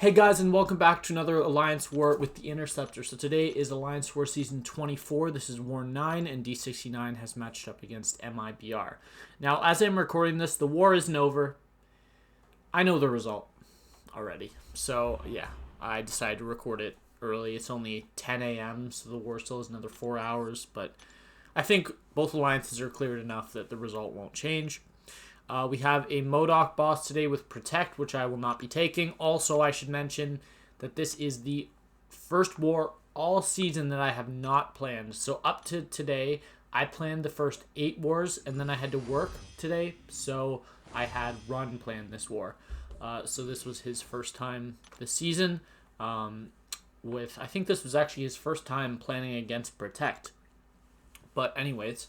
Hey guys, and welcome back to another Alliance War with the Interceptor. So today is Alliance War Season 24. This is War 9, and D69 has matched up against MIBR. Now, as I'm recording this, the war isn't over. I know the result already. So, yeah, I decided to record it early. It's only 10 a.m., so the war still has another 4 hours. But I think both alliances are cleared enough that the result won't change. We have a MODOK boss today with Protect, which I will not be taking. Also, I should mention that this is the first war all season that I have not planned. So up to today, I planned the first 8 wars, and then I had to work today. So I had Run planned this war. So this was his first time this season. I think this was actually his first time planning against Protect. But anyways...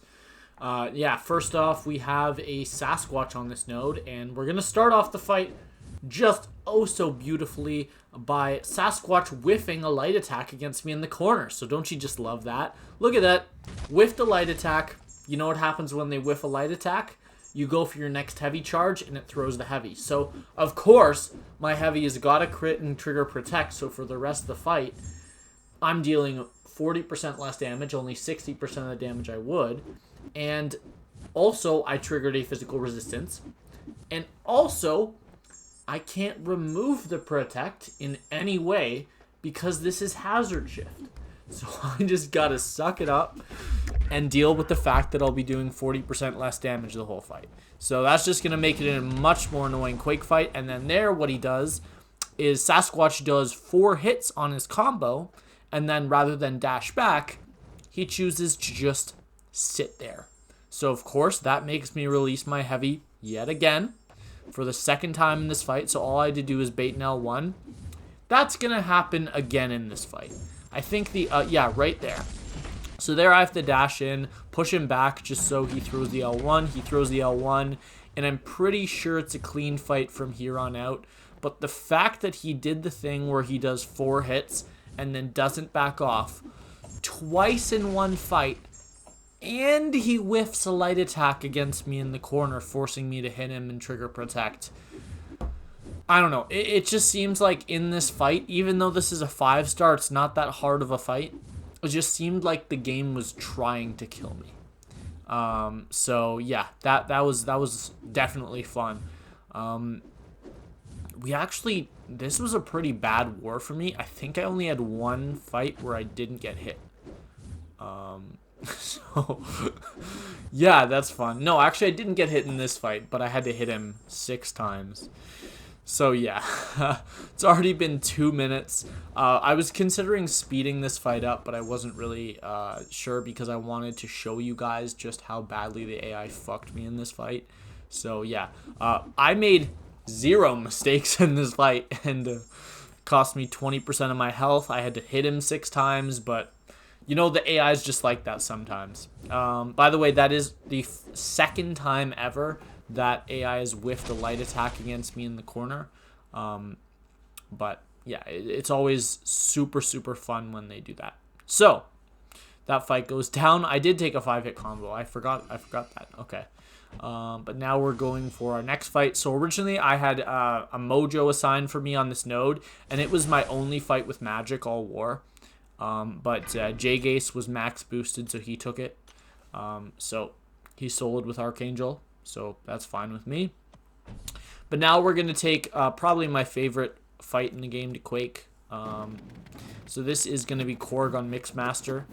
first off, we have a Sasquatch on this node, and we're going to start off the fight just oh so beautifully by Sasquatch whiffing a light attack against me in the corner. So don't you just love that? Look at that. Whiffed a light attack. You know what happens when they whiff a light attack? You go for your next heavy charge, and it throws the heavy. So, of course, my heavy has got a crit and trigger Protect, so for the rest of the fight, I'm dealing 40% less damage, only 60% of the damage I would. And also, I triggered a physical resistance. And also, I can't remove the Protect in any way because this is Hazard Shift. So I just gotta suck it up and deal with the fact that I'll be doing 40% less damage the whole fight. So that's just gonna make it a much more annoying Quake fight. And then there, what he does is Sasquatch does 4 hits on his combo, and then rather than dash back, he chooses to just sit there. So of course that makes me release my heavy yet again for the second time in this fight. So all I had to do is bait an L1. That's gonna happen again in this fight. I think right there. So there I have to dash in, push him back just so he throws the L1. He throws the L1, and I'm pretty sure it's a clean fight from here on out. But the fact that he did the thing where he does 4 hits and then doesn't back off twice in one fight, and he whiffs a light attack against me in the corner, forcing me to hit him and trigger Protect. I don't know. It just seems like in this fight, even though this is a 5-star, it's not that hard of a fight. It just seemed like the game was trying to kill me. So yeah, that was definitely fun. This was a pretty bad war for me. I think I only had one fight where I didn't get hit. So, yeah, that's fun. No, actually, I didn't get hit in this fight, but I had to hit him 6 times. So, yeah, it's already been 2 minutes. I was considering speeding this fight up, but I wasn't really sure because I wanted to show you guys just how badly the AI fucked me in this fight. So, yeah, I made 0 mistakes in this fight, and cost me 20% of my health. I had to hit him 6 times, but... you know, the AI is just like that sometimes. By the way, that is the second time ever that AI has whiffed a light attack against me in the corner. But, yeah, it's always super, super fun when they do that. So, that fight goes down. I did take a 5-hit combo. I forgot that. Okay. But now we're going for our next fight. So, originally, I had a Mojo assigned for me on this node, and it was my only fight with Magik all war. But J-Gace was max boosted, so he took it. So he soloed with Archangel, so that's fine with me. But now we're going to take probably my favorite fight in the game to Quake. So this is going to be Korg on Mixmaster.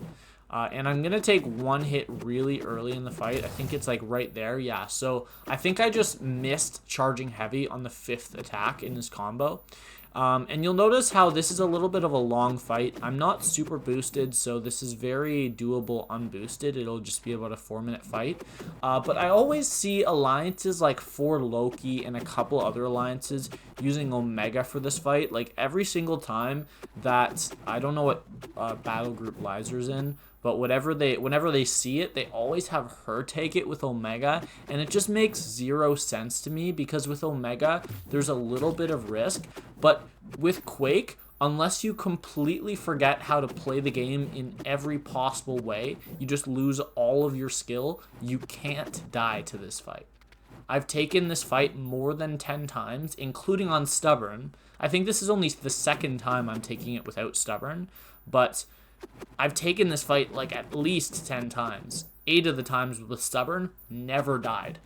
And I'm going to take 1 hit really early in the fight. I think it's like right there. Yeah, so I think I just missed charging heavy on the 5th attack in his combo. And you'll notice how this is a little bit of a long fight. I'm not super boosted, so this is very doable unboosted. It'll just be about a 4-minute fight. But I always see alliances like For Loki and a couple other alliances using Omega for this fight. Like every single time that, I don't know what battle group Liser's in, but whenever they see it, they always have her take it with Omega, and it just makes 0 sense to me because with Omega, there's a little bit of risk, but with Quake, unless you completely forget how to play the game in every possible way, you just lose all of your skill, you can't die to this fight. I've taken this fight more than 10 times, including on Stubborn. I think this is only the second time I'm taking it without Stubborn, but I've taken this fight like at least 10 times. 8 of the times with Stubborn, never died.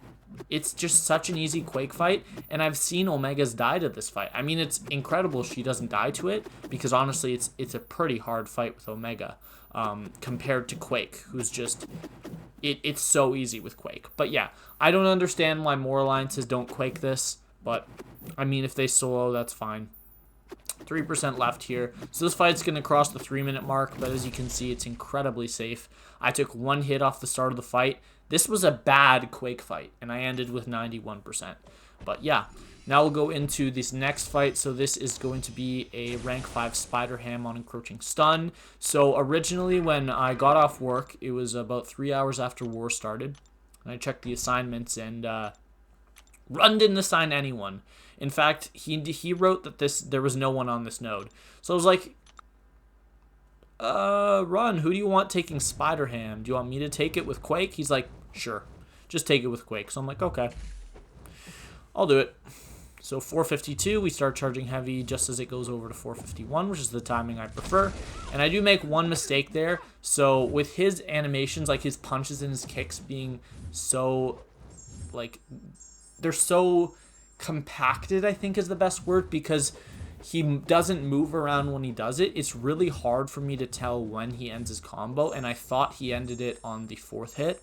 It's just such an easy Quake fight, and I've seen Omega's die to this fight. I mean, it's incredible she doesn't die to it, because honestly, it's a pretty hard fight with Omega, compared to Quake, who's just... It's so easy with Quake. But yeah, I don't understand why more alliances don't Quake this, but I mean, if they solo, that's fine. 3% left here. So this fight's going to cross the 3-minute mark, but as you can see, it's incredibly safe. I took 1 hit off the start of the fight. This was a bad Quake fight, and I ended with 91%. But yeah, now we'll go into this next fight. So this is going to be a rank 5 SpiderHam on encroaching stun. So originally when I got off work, it was about 3 hours after war started. And I checked the assignments, and Run didn't assign anyone. In fact, he wrote that there was no one on this node. So I was like, Run, who do you want taking SpiderHam? Do you want me to take it with Quake? He's like, sure, just take it with Quake. So I'm like, okay, I'll do it. So 452, we start charging heavy just as it goes over to 451, which is the timing I prefer. And I do make one mistake there. So with his animations, like his punches and his kicks being so, like, they're so compacted, I think is the best word, because he doesn't move around when he does it. It's really hard for me to tell when he ends his combo, and I thought he ended it on the 4th hit,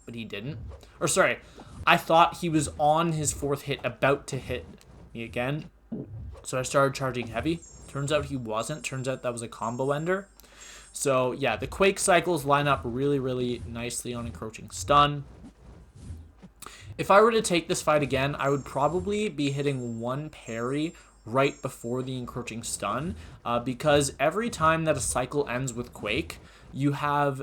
but he didn't. Or sorry, I thought he was on his 4th hit about to hit me again, so I started charging heavy. Turns out he wasn't. Turns out that was a combo ender. So yeah, the Quake cycles line up really, really nicely on encroaching stun. If I were to take this fight again, I would probably be hitting 1 parry right before the encroaching stun, because every time that a cycle ends with Quake, you have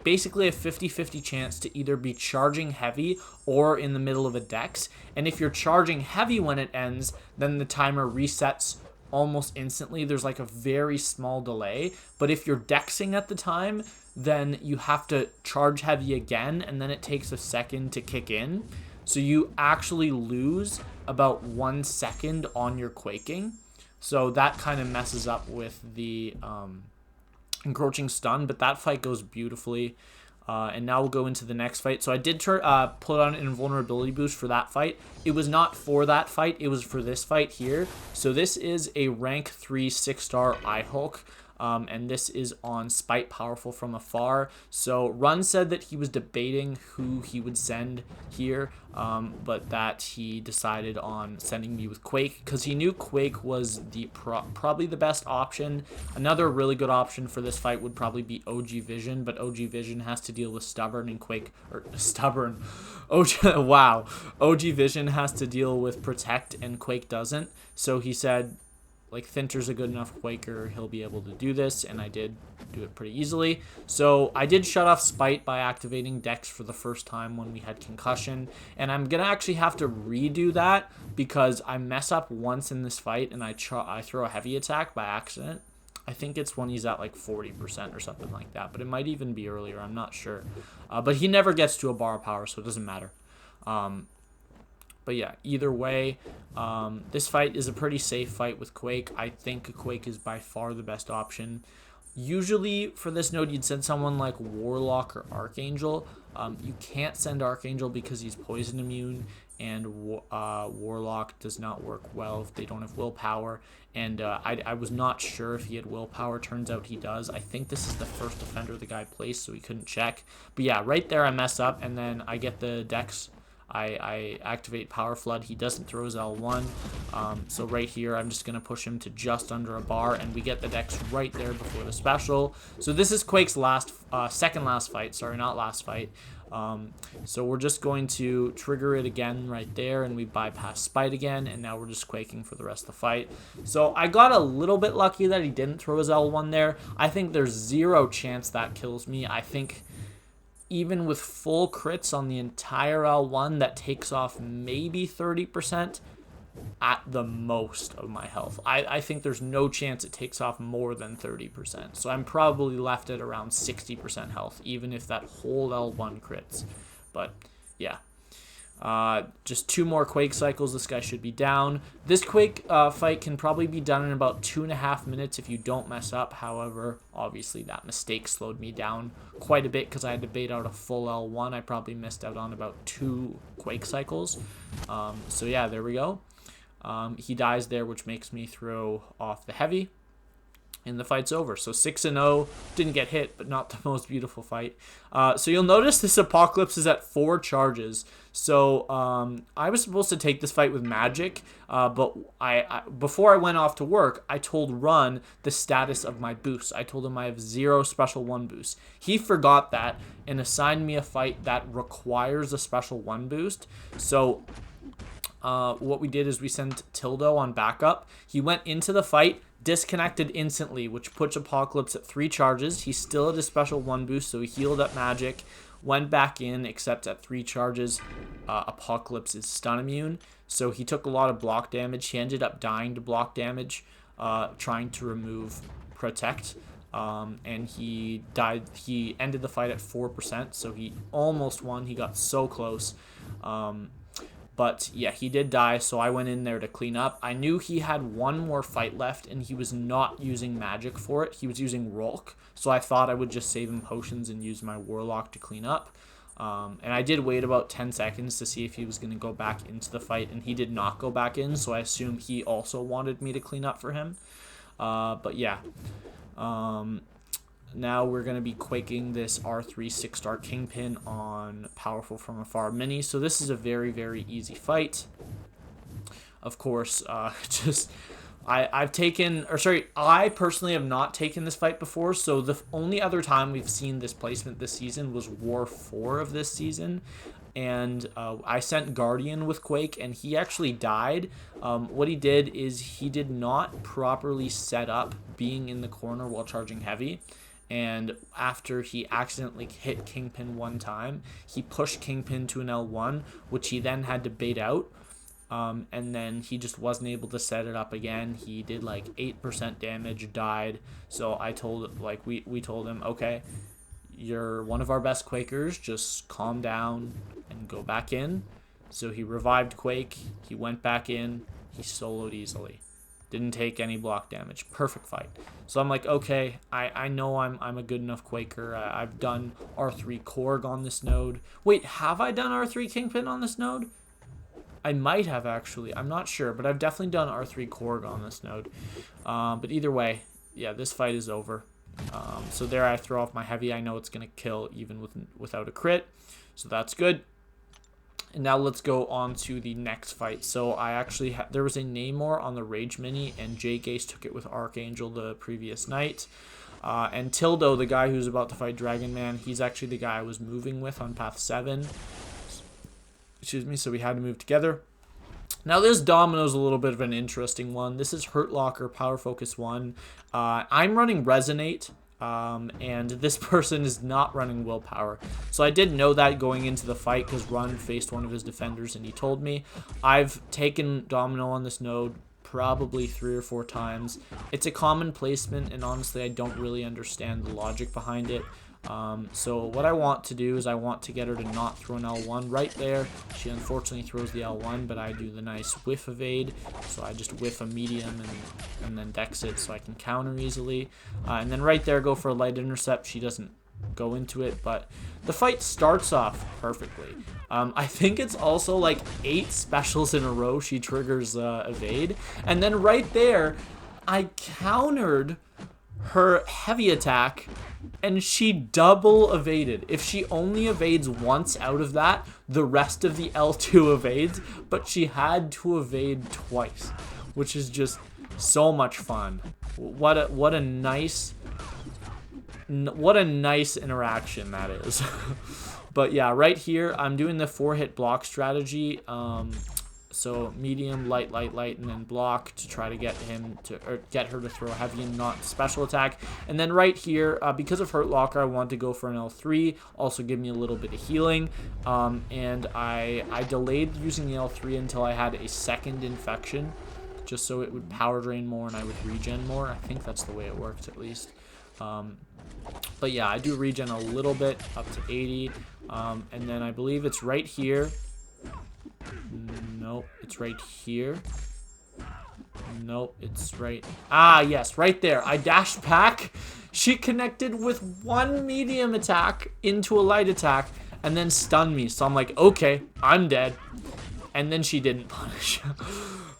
basically a 50-50 chance to either be charging heavy or in the middle of a dex. And if you're charging heavy when it ends, then the timer resets almost instantly. There's like a very small delay. But if you're dexing at the time, then you have to charge heavy again, and then it takes a second to kick in. So you actually lose about 1 second on your quaking. So that kind of messes up with the encroaching stun, but that fight goes beautifully. And now we'll go into the next fight. So I did put on an invulnerability boost for that fight. It was not for that fight. It was for this fight here. So this is a rank 3 6-star iHulk. And this is on Spite Powerful from Afar. So Run said that he was debating who he would send here, but that he decided on sending me with Quake because he knew Quake was probably the best option. Another really good option for this fight would probably be OG Vision, but OG Vision has to deal with Stubborn and Quake, or Stubborn. Wow. OG Vision has to deal with Protect and Quake doesn't. So he said, like, Thinter's a good enough Quaker, he'll be able to do this, and I did do it pretty easily. So I did shut off Spite by activating Dex for the first time when we had Concussion, and I'm going to actually have to redo that because I mess up once in this fight, and I throw a heavy attack by accident. I think it's when he's at like 40% or something like that, but it might even be earlier, I'm not sure. But he never gets to a bar of power, so it doesn't matter. But yeah, either way, this fight is a pretty safe fight with Quake. I think Quake is by far the best option. Usually for this node, you'd send someone like Warlock or Archangel. You can't send Archangel because he's poison immune, and Warlock does not work well if they don't have willpower. And I was not sure if he had willpower. Turns out he does. I think this is the first defender the guy placed, so he couldn't check. But yeah, right there I mess up, and then I get the Dex. I activate Power Flood. He doesn't throw his L1. So right here, I'm just going to push him to just under a bar, and we get the Dex right there before the special. So this is Quake's second last fight. Sorry, not last fight. So we're just going to trigger it again right there, and we bypass Spite again, and now we're just Quaking for the rest of the fight. So I got a little bit lucky that he didn't throw his L1 there. I think there's 0 chance that kills me. I think even with full crits on the entire L1, that takes off maybe 30% at the most of my health. I think there's no chance it takes off more than 30%. So I'm probably left at around 60% health, even if that whole L1 crits. But yeah. Just 2 more Quake cycles. This guy should be down. This Quake fight can probably be done in about 2.5 minutes if you don't mess up. However, obviously that mistake slowed me down quite a bit because I had to bait out a full L1. I probably missed out on about 2 Quake cycles. So yeah, there we go. He dies there, which makes me throw off the heavy. And the fight's over. So 6-0, didn't get hit, but not the most beautiful fight. So you'll notice this Apocalypse is at 4 charges. So I was supposed to take this fight with Magik, but before I went off to work, I told Run the status of my boost. I told him I have 0 special 1 boost. He forgot that and assigned me a fight that requires a special 1 boost. So what we did is we sent Tildo on backup. He went into the fight, disconnected instantly, which puts Apocalypse at 3 charges. He still had a special 1 boost, so he healed up Magik, went back in, except at 3 charges, Apocalypse is stun immune, so he took a lot of block damage. He ended up dying to block damage, trying to remove Protect, and he died. He ended the fight at 4%, so he almost won. He got so close. But yeah, he did die, so I went in there to clean up. I knew he had 1 more fight left, and he was not using Magik for it. He was using Rolk, so I thought I would just save him potions and use my Warlock to clean up. And I did wait about 10 seconds to see if he was going to go back into the fight, and he did not go back in, so I assume he also wanted me to clean up for him. But yeah. Now we're going to be quaking this R3 6-star Kingpin on Powerful from Afar Mini. So this is a very, very easy fight. Of course, I personally have not taken this fight before. So the only other time we've seen this placement this season was War 4 of this season. And I sent Guardian with Quake, and he actually died. What he did is he did not properly set up being in the corner while charging heavy. And after he accidentally hit Kingpin 1 time, he pushed Kingpin to an L1, which he then had to bait out. And then he just wasn't able to set it up again. He did like 8% damage, died. So I told, like, we told him, okay, you're one of our best Quakers, just calm down and go back in. So he revived Quake, he went back in, he soloed easily. Didn't take any block damage. Perfect fight. So I'm like, okay, I know I'm a good enough Quaker. I've done R3 Korg on this node. Wait, have I done R3 Kingpin on this node? I might have, actually. I'm not sure, but I've definitely done R3 Korg on this node. But either way, yeah, this fight is over. So there I throw off my heavy. I know it's going to kill even without a crit. So that's good. And now let's go on to the next fight. So I actually there was a Namor on the Rage Mini, and Jake Ace took it with Archangel the previous night. And Tildo, the guy who's about to fight Dragon Man, he's actually the guy I was moving with on Path 7. Excuse me, so we had to move together. Now this Domino's a little bit of an interesting one. This is Hurt Locker Power Focus 1. I'm running Resonate. And this person is not running Willpower. So I did know that going into the fight because Run faced one of his defenders and he told me. I've taken Domino on this node probably 3 or 4 times. It's a common placement, and honestly I don't really understand the logic behind it. So what I want to do is I want to get her to not throw an L1 right there. She unfortunately throws the L1, but I do the nice whiff evade. So I just whiff a medium and then dex it so I can counter easily. And then right there go for a light intercept. She doesn't go into it, but the fight starts off perfectly. I think it's also like 8 specials in a row she triggers evade. And then right there, I countered her heavy attack and she double evaded. If she only evades once out of that, the rest of the L2 evades, but she had to evade twice, which is just so much fun. What a nice interaction that is. But yeah, right here I'm doing the 4-hit block strategy. So medium, light, and then block to try to get her to throw heavy and not special attack. And then right here, because of Hurt Locker, I want to go for an L3, also give me a little bit of healing. And I delayed using the L3 until I had a second infection, just so it would power drain more and I would regen more. I think that's the way it works, at least. But yeah, I do regen a little bit, up to 80. And then I believe it's right here. No, it's right here. Nope, it's right. Ah, yes, right there. I dashed back. She connected with one medium attack into a light attack and then stunned me. So I'm like, okay, I'm dead. And then she didn't punish.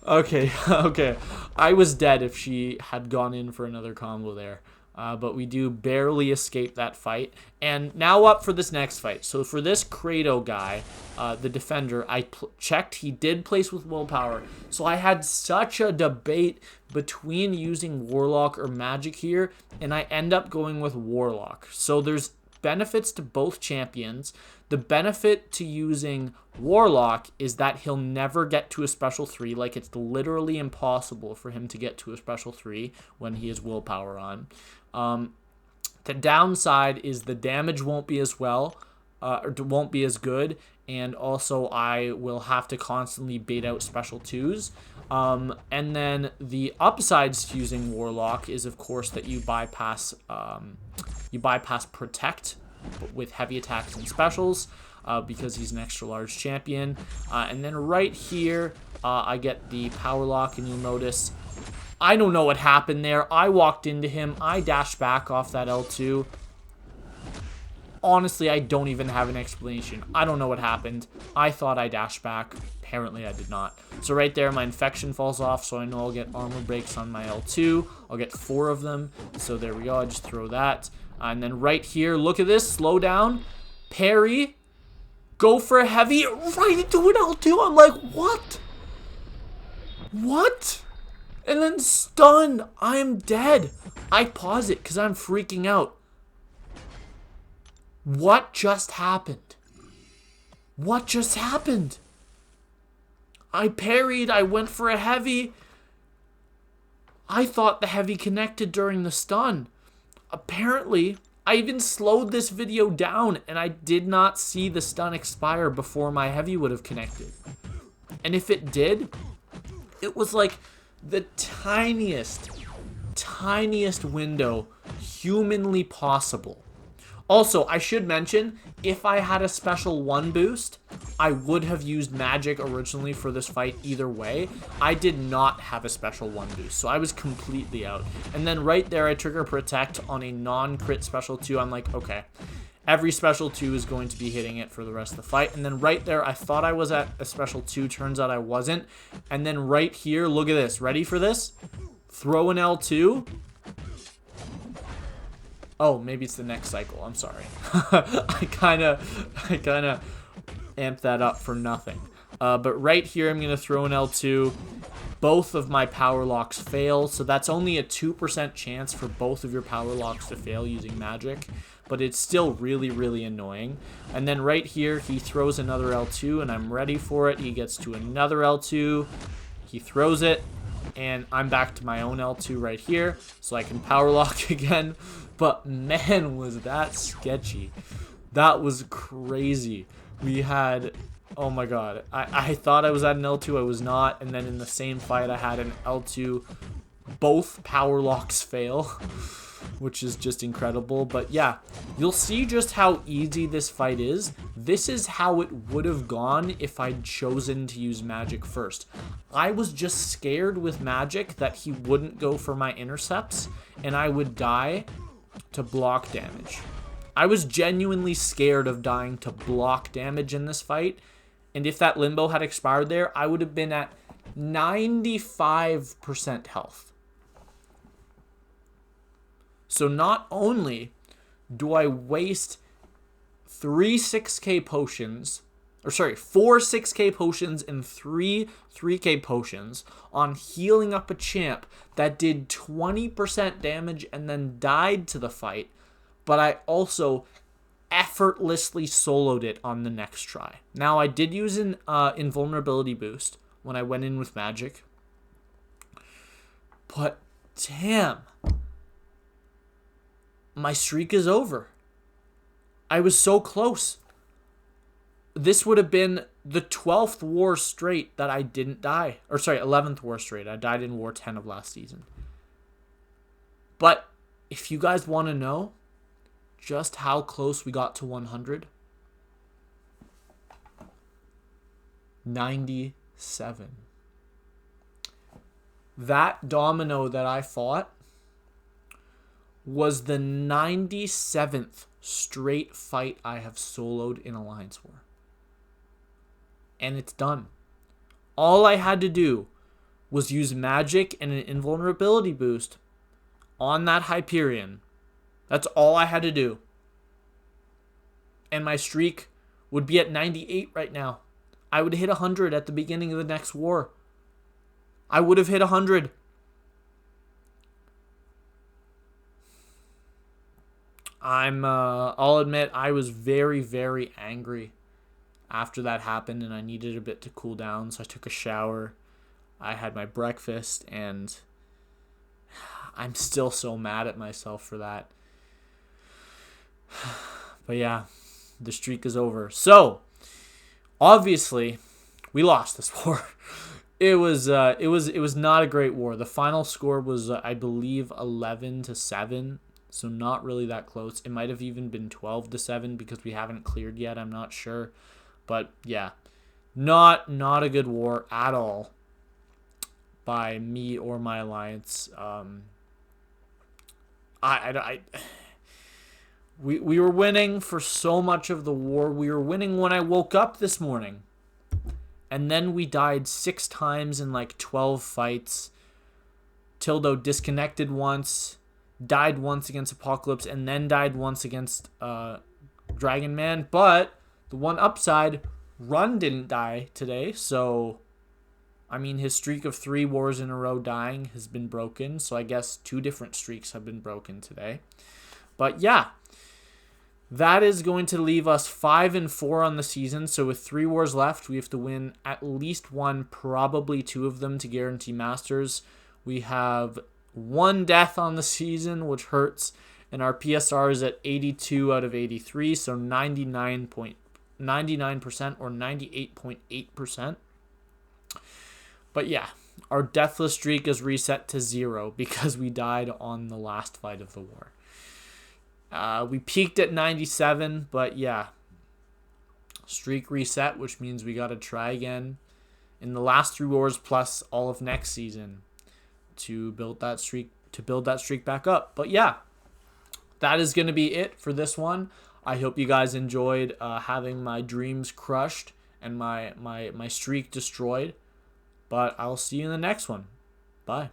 Okay, okay. I was dead if she had gone in for another combo there. But we do barely escape that fight. And now up for this next fight. So for this Kratos guy, the defender, I checked. He did place with willpower. So I had such a debate between using Warlock or Magik here. And I end up going with Warlock. So there's benefits to both champions. The benefit to using Warlock is that he'll never get to a special 3. Like, it's literally impossible for him to get to a special 3 when he has willpower on. The downside is the damage won't be as well, or won't be as good, and also I will have to constantly bait out special 2s. And then the upsides to using Warlock is, of course, that you bypass Protect with heavy attacks and specials, because he's an extra large champion. And then right here, I get the power lock, and you'll notice I don't know what happened there. I walked into him. I dashed back off that L2. Honestly, I don't even have an explanation. I don't know what happened. I thought I dashed back. Apparently, I did not. So right there, my infection falls off, so I know I'll get armor breaks on my L2. I'll get 4 of them. So there we go. I just throw that. And then right here, look at this. Slow down. Parry. Go for a heavy. Right into an L2. I'm like, what? What? And then stun. I'm dead. I pause it because I'm freaking out. What just happened? What just happened? I parried. I went for a heavy. I thought the heavy connected during the stun. Apparently, I even slowed this video down and I did not see the stun expire before my heavy would have connected. And if it did, it was like the tiniest window humanly possible. Also, I should mention, if I had a special 1 boost, I would have used Magik originally for this fight either way. I did not have a special 1 boost, so I was completely out. And then right there, I trigger Protect on a non-crit special 2. I'm like, okay, every special 2 is going to be hitting it for the rest of the fight. And then right there, I thought I was at a special 2. Turns out I wasn't. And then right here, look at this. Ready for this? Throw an L2. Oh, maybe it's the next cycle. I'm sorry. I kind of amped that up for nothing. But right here, I'm going to throw an L2. Both of my power locks fail, so that's only a 2% chance for both of your power locks to fail using Magik. But it's still really, really annoying. And then right here, he throws another L2, and I'm ready for it. He gets to another L2. He throws it, and I'm back to my own L2 right here, so I can power lock again. But man, was that sketchy. That was crazy. We had, oh my god, I thought I was at an L2, I was not. And then in the same fight, I had an L2. Both power locks fail, which is just incredible. But yeah, you'll see just how easy this fight is. This is how it would have gone if I'd chosen to use Magik first. I was just scared with Magik that he wouldn't go for my intercepts and I would die to block damage. I was genuinely scared of dying to block damage in this fight. And if that limbo had expired there, I would have been at 95% health. So not only do I waste 4 6k potions and 3 3k potions on healing up a champ that did 20% damage and then died to the fight, but I also effortlessly soloed it on the next try. Now, I did use an invulnerability boost when I went in with Magik, but damn, my streak is over. I was so close. This would have been the 12th war straight that I didn't die. Or sorry, 11th war straight. I died in War 10 of last season. But if you guys want to know just how close we got to 100, 97%. 7. That Domino that I fought was the 97th straight fight I have soloed in Alliance War. And it's done. All I had to do was use Magik and an invulnerability boost on that Hyperion. That's all I had to do. And my streak would be at 98 right now. I would hit 100 at the beginning of the next war. I would have hit 100. I'll admit I was very, very angry after that happened, and I needed a bit to cool down, so I took a shower. I had my breakfast, and I'm still so mad at myself for that. But yeah, the streak is over. So, obviously, we lost this war. It was not a great war. The final score was I believe 11-7, so not really that close. It might have even been 12-7 because we haven't cleared yet. I'm not sure, but yeah, not a good war at all by me or my alliance. We were winning for so much of the war. We were winning when I woke up this morning. And then we died 6 times in like 12 fights. Tildo disconnected once, died once against Apocalypse, and then died once against Dragon Man. But the one upside, Run didn't die today. So, I mean, his streak of 3 wars in a row dying has been broken. So I guess 2 different streaks have been broken today. But yeah. That is going to leave us 5-4 on the season. So with 3 wars left, we have to win at least 1, probably 2 of them to guarantee Masters. We have 1 death on the season, which hurts. And our PSR is at 82 out of 83. So 99% or 98.8%. But yeah, our Deathless streak is reset to 0 because we died on the last fight of the war. We peaked at 97, but yeah, streak reset, which means we got to try again in the last 3 wars plus all of next season to build that streak back up. But yeah, that is going to be it for this one. I hope you guys enjoyed having my dreams crushed and my streak destroyed. But I'll see you in the next one. Bye.